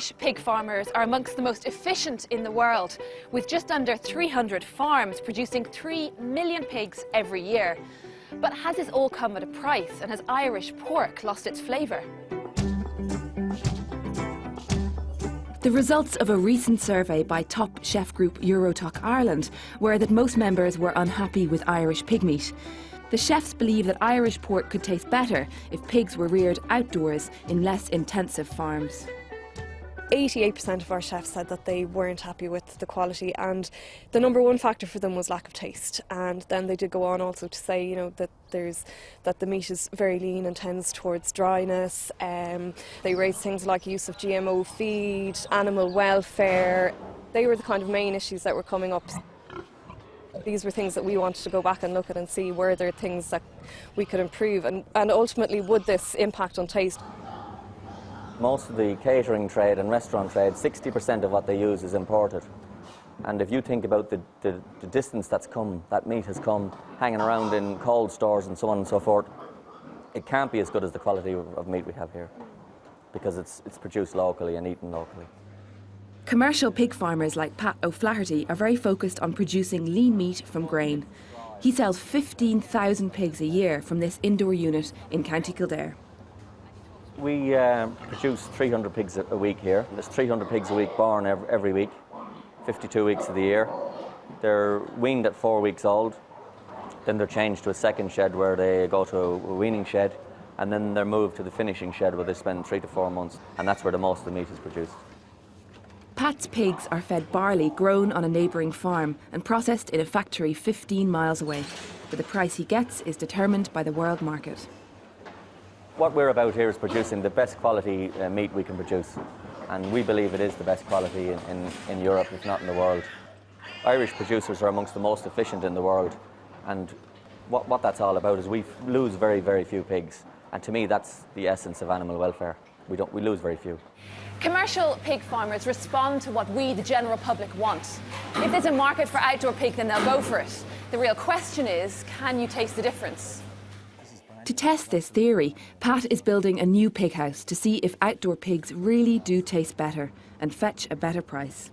Irish pig farmers are amongst the most efficient in the world, with just under 300 farms producing 3 million pigs every year. But has this all come at a price, and has Irish pork lost its flavour? The results of a recent survey by top chef group Eurotalk Ireland were that most members were unhappy with Irish pig meat. The chefs believe that Irish pork could taste better if pigs were reared outdoors in less intensive farms. 88% of our chefs said that they weren't happy with the quality, and the number one factor for them was lack of taste. And then they did go on also to say, you know, that the meat is very lean and tends towards dryness. They raised things like use of GMO feed, animal welfare. They were the kind of main issues that were coming up. These were things that we wanted to go back and look at and see were there things that we could improve, and ultimately would this impact on taste. Most of the catering trade and restaurant trade, 60% of what they use is imported. And if you think about the distance that meat has come hanging around in cold stores and so on and so forth, it can't be as good as the quality of meat we have here, because it's produced locally and eaten locally. Commercial pig farmers like Pat O'Flaherty are very focused on producing lean meat from grain. He sells 15,000 pigs a year from this indoor unit in County Kildare. We produce 300 pigs a week here. There's 300 pigs a week born every week, 52 weeks of the year. They're weaned at 4 weeks old. Then they're changed to a second shed where they go to a weaning shed, and then they're moved to the finishing shed where they spend 3 to 4 months, and that's where the most of the meat is produced. Pat's pigs are fed barley grown on a neighbouring farm and processed in a factory 15 miles away. But the price he gets is determined by the world market. What we're about here is producing the best quality meat we can produce, and we believe it is the best quality in Europe, if not in the world. Irish producers are amongst the most efficient in the world, and what that's all about is we lose very, very few pigs, and to me that's the essence of animal welfare. We lose very few. Commercial pig farmers respond to what we, the general public, want. If there's a market for outdoor pig, then they'll go for it. The real question is, can you taste the difference? To test this theory, Pat is building a new pig house to see if outdoor pigs really do taste better and fetch a better price.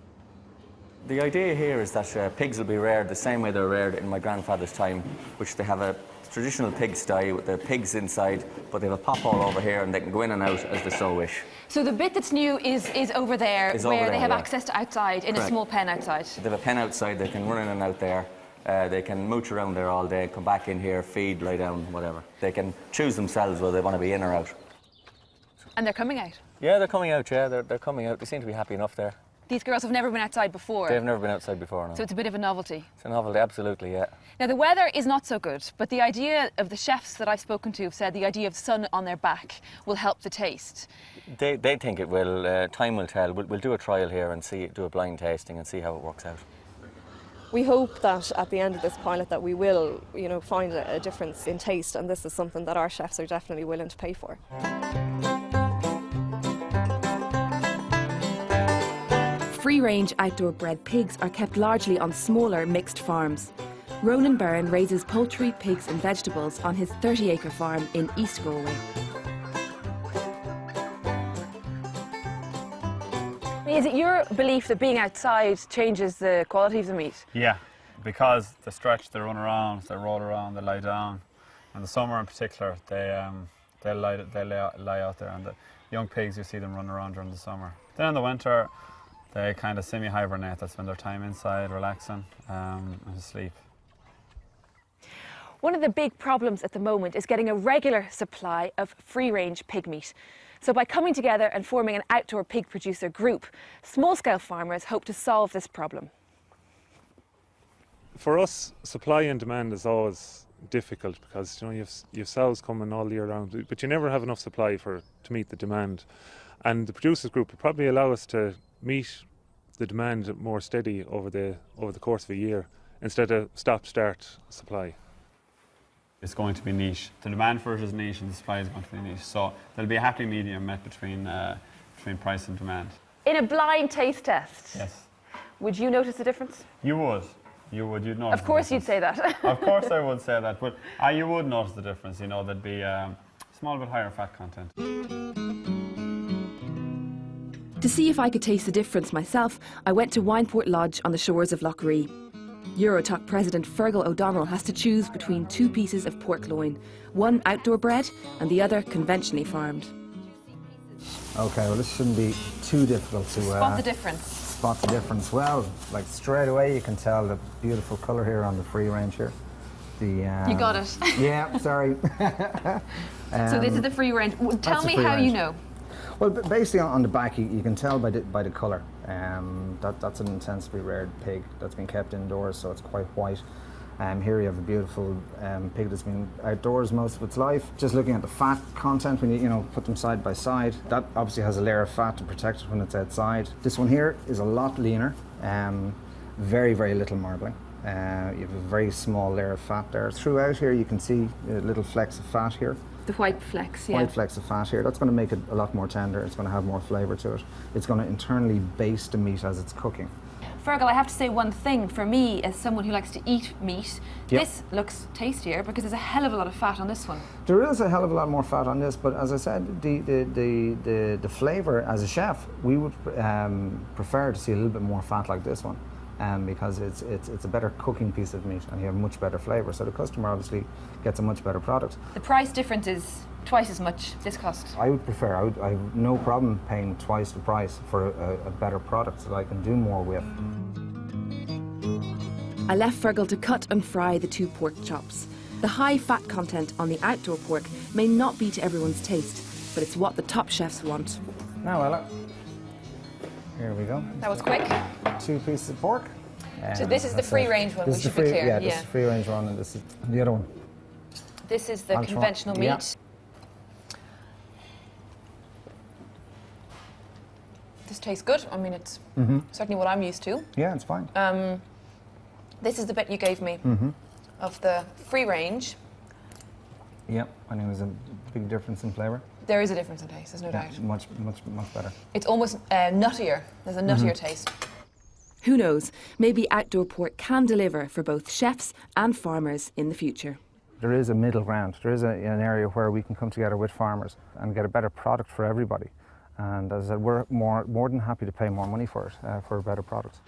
The idea here is that pigs will be reared the same way they were reared in my grandfather's time, which they have a traditional pigsty with the pigs inside, but they have a pothole over here and they can go in and out as they so wish. So the bit that's new is over there, where they have access to outside, in a small pen outside. They have a pen outside, they can run in and out there. They can mooch around there all day, come back in here, feed, lie down, whatever. They can choose themselves whether they want to be in or out. And they're coming out? Yeah, they're coming out, yeah. They're coming out. They seem to be happy enough there. These girls have never been outside before? They've never been outside before, no. So it's a bit of a novelty? It's a novelty, absolutely, yeah. Now, the weather is not so good, but the idea of the chefs that I've spoken to have said the idea of sun on their back will help the taste. They think it will. Time will tell. We'll do a trial here and do a blind tasting and see how it works out. We hope that at the end of this pilot that we will, find a difference in taste, and this is something that our chefs are definitely willing to pay for. Free-range outdoor bred pigs are kept largely on smaller mixed farms. Ronan Byrne raises poultry, pigs and vegetables on his 30-acre farm in East Galway. Is it your belief that being outside changes the quality of the meat? Yeah, because they stretch, they run around, they roll around, they lie down. In the summer in particular, they lie out there, and the young pigs, you see them run around during the summer. Then in the winter, they kind of semi-hibernate. They spend their time inside, relaxing and asleep. One of the big problems at the moment is getting a regular supply of free-range pig meat. So by coming together and forming an outdoor pig producer group, small-scale farmers hope to solve this problem. For us, supply and demand is always difficult because you've sows coming all year round, but you never have enough supply to meet the demand. And the producers group will probably allow us to meet the demand more steady over the course of a year instead of stop-start supply. It's going to be niche. The demand for it is niche and the supply is going to be niche. So there'll be a happy medium met between price and demand. In a blind taste test, yes, would you notice a difference? You would. You'd notice. Of course you'd say that. Of course I would say that, but you would notice the difference. There'd be a small bit higher fat content. To see if I could taste the difference myself, I went to Wineport Lodge on the shores of Lough Ree. Eurotalk president Fergal O'Donnell has to choose between two pieces of pork loin, one outdoor bred and the other conventionally farmed. Okay, well this shouldn't be too difficult to Spot the difference. spot the difference. Well, like straight away you can tell the beautiful colour here on the free range here. You got it. Yeah, sorry. So this is the free range. Tell the me free how range. you know. Well, basically on the back you can tell by the colour. That's an intensely reared pig that's been kept indoors, so it's quite white. Here you have a beautiful pig that's been outdoors most of its life. Just looking at the fat content, when you put them side by side, that obviously has a layer of fat to protect it when it's outside. This one here is a lot leaner, very, very little marbling. You have a very small layer of fat there. Throughout here you can see little flecks of fat here. The white flecks, yeah. White flecks of fat here. That's going to make it a lot more tender. It's going to have more flavour to it. It's going to internally baste the meat as it's cooking. Fergal, I have to say one thing. For me, as someone who likes to eat meat, Yep. this looks tastier because there's a hell of a lot of fat on this one. There is a hell of a lot more fat on this, but as I said, the flavour as a chef, we would prefer to see a little bit more fat like this one. Because it's a better cooking piece of meat and you have much better flavour. So the customer obviously gets a much better product. The price difference is twice as much this cost. I would prefer, I have no problem paying twice the price for a better product that I can do more with. I left Fergal to cut and fry the two pork chops. The high fat content on the outdoor pork may not be to everyone's taste, but it's what the top chefs want. Now Ella, here we go. That was quick. 2 pieces of pork. So this is the That's free it. range one, This we is the should be free, clear. yeah, this is the free range one and this is the other one. This is the I'll try- conventional meat. yeah. This tastes good. I mean, it's certainly what I'm used to. Yeah, it's fine. This is the bit you gave me of the free range. Yep, I think there's a big difference in flavour. There is a difference in taste, there's no Yeah, doubt. much better. It's almost nuttier. There's a nuttier taste. Who knows, maybe outdoor pork can deliver for both chefs and farmers in the future. There is a middle ground. There is an area where we can come together with farmers and get a better product for everybody. And as I said, we're more than happy to pay more money for it, for a better product.